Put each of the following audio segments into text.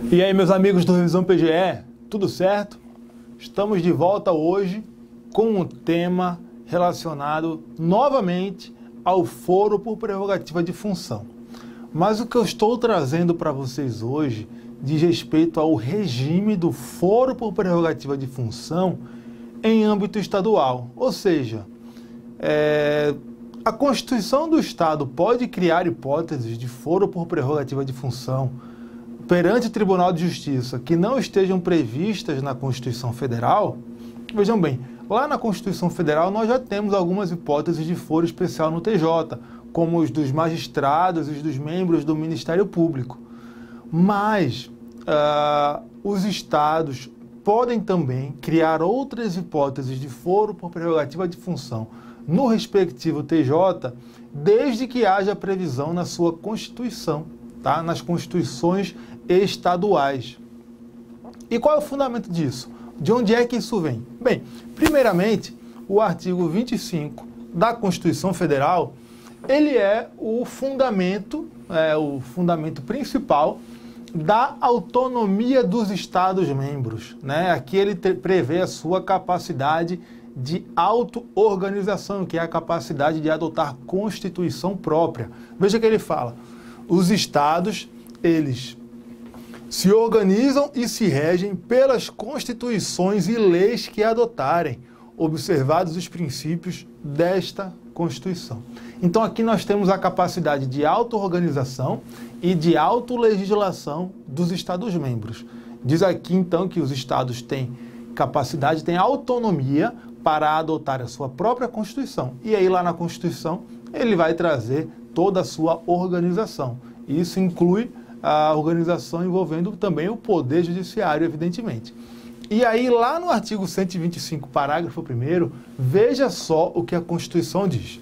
E aí, meus amigos do Revisão PGE, tudo certo? Estamos de volta hoje com um tema relacionado novamente ao foro por prerrogativa de função. Mas o que eu estou trazendo para vocês hoje diz respeito ao regime do foro por prerrogativa de função em âmbito estadual. Ou seja, a Constituição do Estado pode criar hipóteses de foro por prerrogativa de função perante o Tribunal de Justiça que não estejam previstas na Constituição Federal. Vejam bem, lá na Constituição Federal nós já temos algumas hipóteses de foro especial no TJ, como os dos magistrados e os dos membros do Ministério Público. Mas os estados podem também criar outras hipóteses de foro por prerrogativa de função no respectivo TJ, desde que haja previsão na sua Constituição, tá? Nas constituições estaduais. E qual é o fundamento disso? De onde é que isso vem? Bem, primeiramente, o artigo 25 da Constituição Federal, ele é o fundamento principal da autonomia dos Estados-membros, né? Aqui ele prevê a sua capacidade de auto-organização, que é a capacidade de adotar Constituição própria. Veja que ele fala, os Estados, eles se organizam e se regem pelas constituições e leis que adotarem, observados os princípios desta Constituição. Então aqui nós temos a capacidade de auto-organização e de autolegislação dos Estados-membros. Diz aqui então que os Estados têm capacidade, têm autonomia para adotar a sua própria Constituição. E aí lá na Constituição ele vai trazer toda a sua organização. Isso inclui a organização envolvendo também o Poder Judiciário, evidentemente. E aí lá no artigo 125, parágrafo 1º, veja só o que a Constituição diz.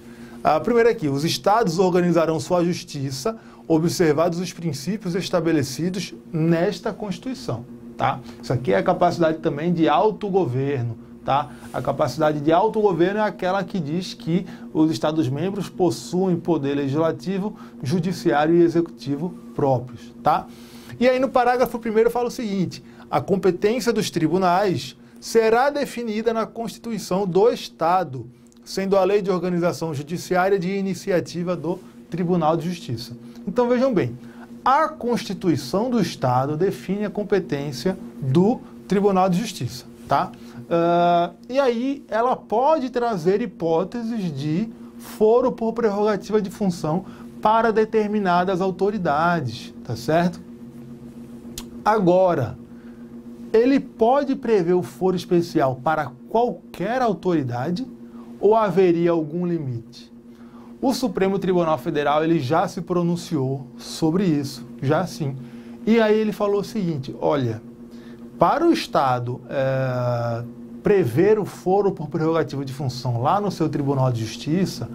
Primeiro aqui, os Estados organizarão sua justiça, observados os princípios estabelecidos nesta Constituição. Tá? Isso aqui é a capacidade também de autogoverno. Tá? A capacidade de autogoverno é aquela que diz que os Estados-membros possuem poder legislativo, judiciário e executivo próprios. Tá? E aí no parágrafo 1º fala o seguinte, a competência dos tribunais será definida na Constituição do Estado, sendo a lei de organização judiciária de iniciativa do Tribunal de Justiça. Então vejam bem, a Constituição do Estado define a competência do Tribunal de Justiça. Tá? E aí ela pode trazer hipóteses de foro por prerrogativa de função para determinadas autoridades, tá certo? Agora, ele pode prever o foro especial para qualquer autoridade ou haveria algum limite? O Supremo Tribunal Federal ele já se pronunciou sobre isso, já sim. E aí ele falou o seguinte, olha, para o Estado prever o foro por prerrogativa de função lá no seu Tribunal de Justiça,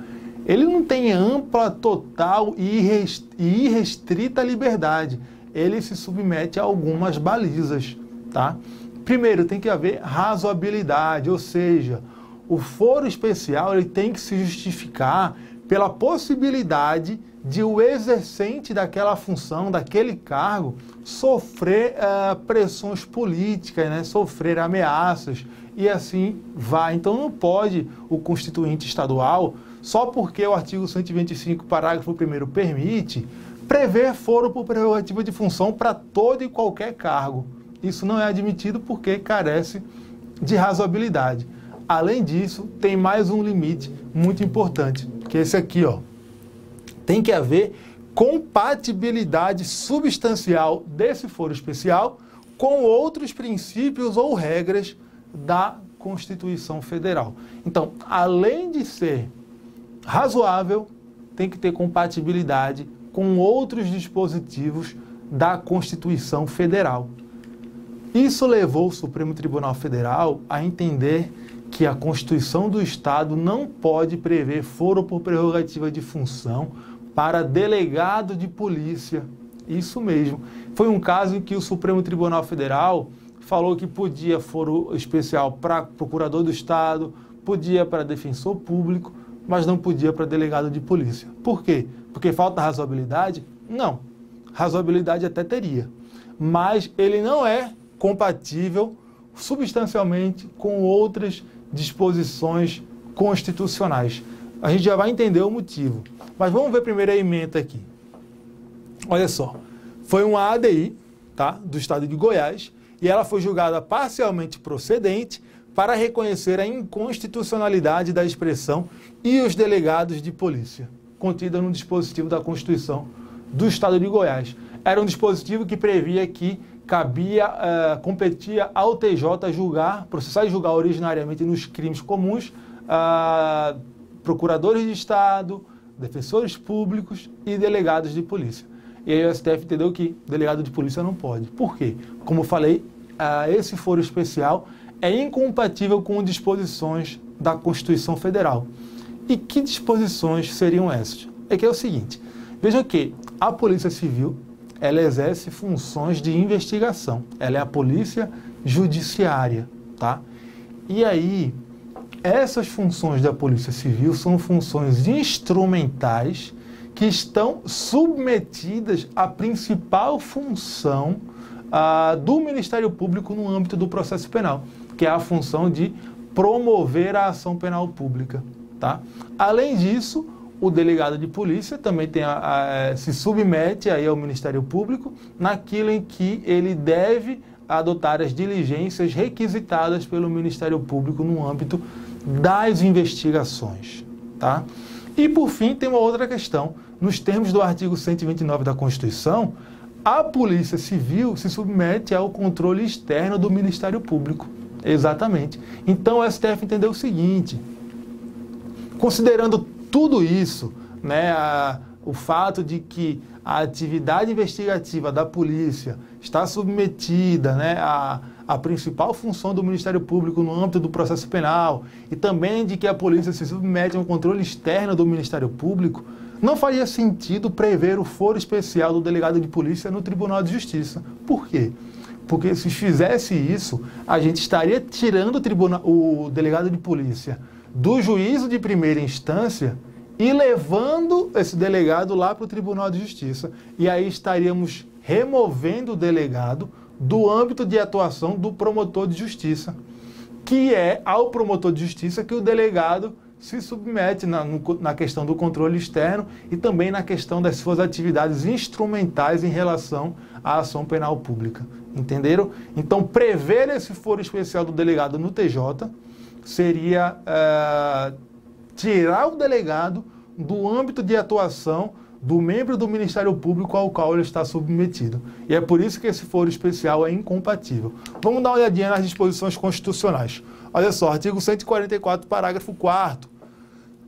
ele não tem ampla, total e irrestrita liberdade. Ele se submete a algumas balizas. Tá? Primeiro, tem que haver razoabilidade, ou seja, o foro especial ele tem que se justificar pela possibilidade de o exercente daquela função, daquele cargo, sofrer pressões políticas, né? Sofrer ameaças, e assim vai. Então não pode o constituinte estadual, só porque o artigo 125, parágrafo 1º permite, prever foro por prerrogativa de função para todo e qualquer cargo. Isso não é admitido porque carece de razoabilidade. Além disso, tem mais um limite muito importante, que é esse aqui, ó. Tem que haver compatibilidade substancial desse foro especial com outros princípios ou regras da Constituição Federal. Então, além de ser razoável, tem que ter compatibilidade com outros dispositivos da Constituição Federal. Isso levou o Supremo Tribunal Federal a entender que a Constituição do Estado não pode prever foro por prerrogativa de função para delegado de polícia. Isso mesmo. Foi um caso em que o Supremo Tribunal Federal falou que podia foro especial para procurador do Estado, podia para defensor público, mas não podia para delegado de polícia. Por quê? Porque falta razoabilidade? Não. Razoabilidade até teria. mas ele não é compatível substancialmente com outras disposições constitucionais. A gente já vai entender o motivo. Mas vamos ver primeiro a ementa aqui. Olha só, foi uma ADI, tá, do estado de Goiás, e ela foi julgada parcialmente procedente para reconhecer a inconstitucionalidade da expressão "e os delegados de polícia", contida no dispositivo da Constituição do estado de Goiás. Era um dispositivo que previa que competia ao TJ julgar, processar e julgar originariamente nos crimes comuns, procuradores de Estado, defensores públicos e delegados de polícia. E aí o STF entendeu que delegado de polícia não pode. Por quê? Como eu falei, esse foro especial é incompatível com disposições da Constituição Federal. E que disposições seriam essas? É que é o seguinte, vejam que a Polícia Civil, ela exerce funções de investigação. Ela é a polícia judiciária, tá? E aí, essas funções da Polícia Civil são funções instrumentais que estão submetidas à principal função do Ministério Público no âmbito do processo penal, que é a função de promover a ação penal pública, tá? Além disso, o delegado de polícia também se submete aí ao Ministério Público naquilo em que ele deve adotar as diligências requisitadas pelo Ministério Público no âmbito das investigações, tá? E, por fim, tem uma outra questão. Nos termos do artigo 129 da Constituição, a Polícia Civil se submete ao controle externo do Ministério Público. Exatamente. Então, o STF entendeu o seguinte: considerando tudo isso, né, o fato de que a atividade investigativa da polícia está submetida, né, à principal função do Ministério Público no âmbito do processo penal, e também de que a polícia se submete a um controle externo do Ministério Público, não faria sentido prever o foro especial do delegado de polícia no Tribunal de Justiça. Por quê? Porque se fizesse isso, a gente estaria tirando o delegado de polícia do juízo de primeira instância e levando esse delegado lá para o Tribunal de Justiça. E aí estaríamos removendo o delegado do âmbito de atuação do promotor de justiça, que é ao promotor de justiça que o delegado se submete na questão do controle externo e também na questão das suas atividades instrumentais em relação à ação penal pública. Entenderam? Então, prever esse foro especial do delegado no TJ seria tirar o delegado do âmbito de atuação do membro do Ministério Público ao qual ele está submetido. E é por isso que esse foro especial é incompatível. Vamos dar uma olhadinha nas disposições constitucionais. Olha só, artigo 144, parágrafo 4º.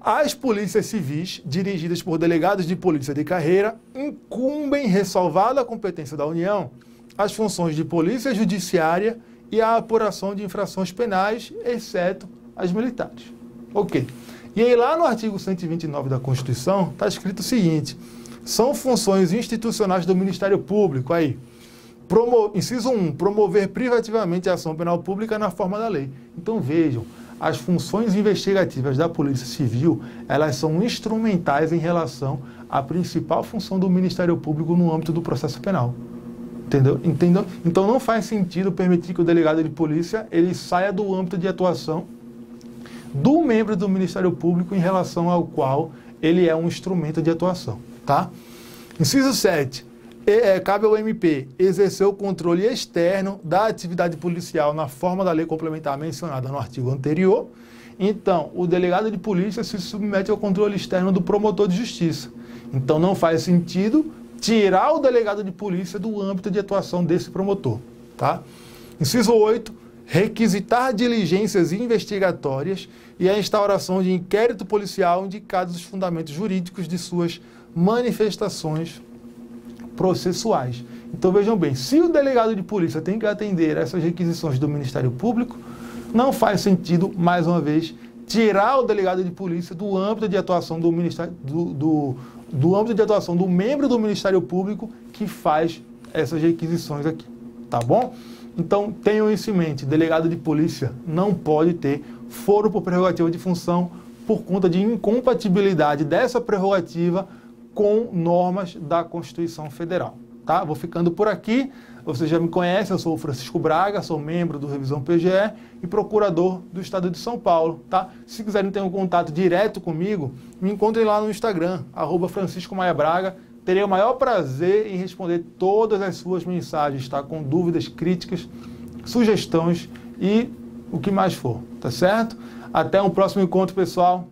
As polícias civis, dirigidas por delegados de polícia de carreira, incumbem, ressalvada a competência da União, as funções de polícia judiciária e a apuração de infrações penais, exceto as militares. Ok. E aí lá no artigo 129 da Constituição está escrito o seguinte: são funções institucionais do Ministério Público, aí, inciso 1, promover privativamente a ação penal pública na forma da lei. Então vejam, as funções investigativas da Polícia Civil, elas são instrumentais em relação à principal função do Ministério Público no âmbito do processo penal. Entendeu? Então não faz sentido permitir que o delegado de polícia ele saia do âmbito de atuação do membro do Ministério Público em relação ao qual ele é um instrumento de atuação, tá? Inciso 7. Cabe ao MP exercer o controle externo da atividade policial na forma da lei complementar mencionada no artigo anterior. Então, o delegado de polícia se submete ao controle externo do promotor de justiça. Então, não faz sentido tirar o delegado de polícia do âmbito de atuação desse promotor, tá? Inciso 8. Requisitar diligências investigatórias e a instauração de inquérito policial indicados os fundamentos jurídicos de suas manifestações processuais. Então vejam bem, se o delegado de polícia tem que atender a essas requisições do Ministério Público, não faz sentido, mais uma vez, tirar o delegado de polícia do âmbito de atuação do Ministério, do âmbito de atuação do membro do Ministério Público que faz essas requisições aqui, tá bom? Então tenham isso em mente, delegado de polícia não pode ter foro por prerrogativa de função por conta de incompatibilidade dessa prerrogativa com normas da Constituição Federal. tá? Vou ficando por aqui. Você já me conhece, eu sou o Francisco Braga, sou membro do Revisão PGE e procurador do Estado de São Paulo, tá? Se quiserem ter um contato direto comigo, me encontrem lá no Instagram, @FranciscoMaiaBraga. Terei o maior prazer em responder todas as suas mensagens, tá? Com dúvidas, críticas, sugestões e o que mais for, tá certo? Até um próximo encontro, pessoal.